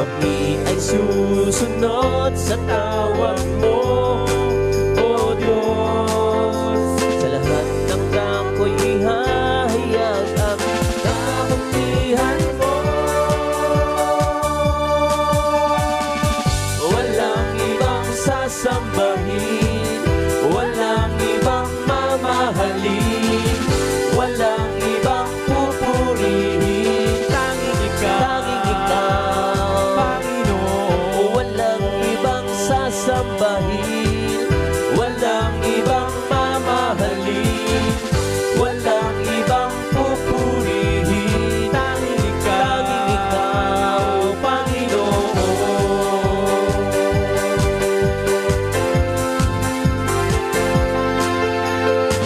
Kami ay susunod sa tawag mo, O Diyos. Sa lahat ng dako'y ihahayag ang kabutihan mo. Walang ibang sasambahin, walang ibang mamahalin, walang ibang pupurihin, tanging ikaw, Panginoon. Walang ibang sasambahin, walang ibang mamahalin, walang ibang pupurihin, tanging ikaw, Panginoon.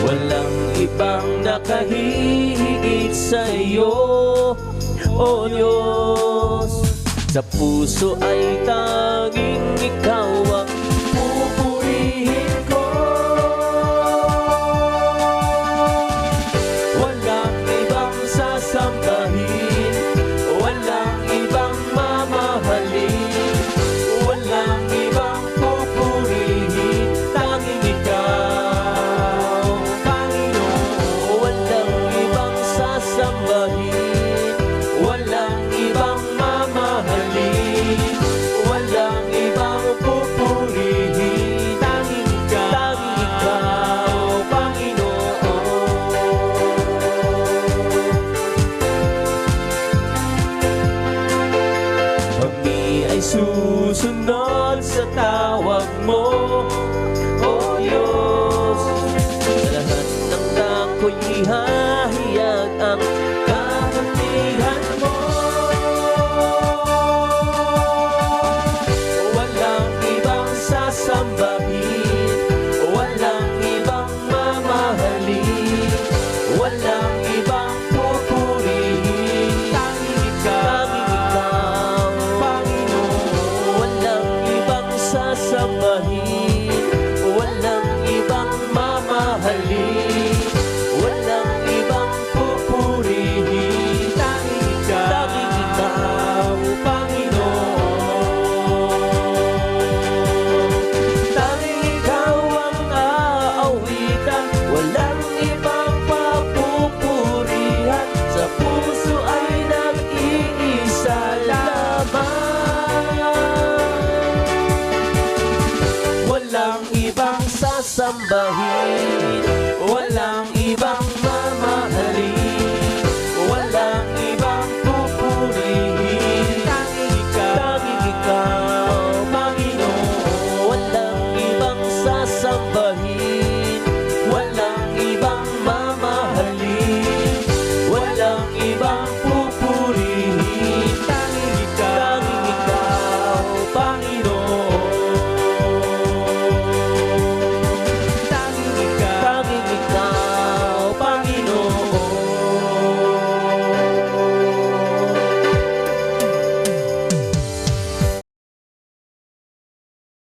Walang ibang nakahihigit sa iyo, O Diyos. Sa puso ay tanging ikaw ang pupurihin ko. Walang ibang sasambahin, walang ibang mamahalin, walang ibang pupurihin, tanging ikaw, Panginoon. Walang ibang sasambahin, walang ibang mamahalin, walang ibang pupurihin, tanging ikaw, Panginoon. Kami ay susunod sa tawag mo, O Diyos. Sa lahat ng dako'y ihahayag ang kabutihan mo. Walang ibang sasambahin, walang ibang mamahalin, walang ibang pupurihin, tanging ikaw, Panginoon. Walang ibang sasambahin, walang ibang mamahalin, walang ibang pupurihin, tanging ikaw, Panginoon. Tanging ikaw ang aawitan, walang ibang papupurihan. Sa puso ay nag-iisa lamang. Walang ibang sasambahin,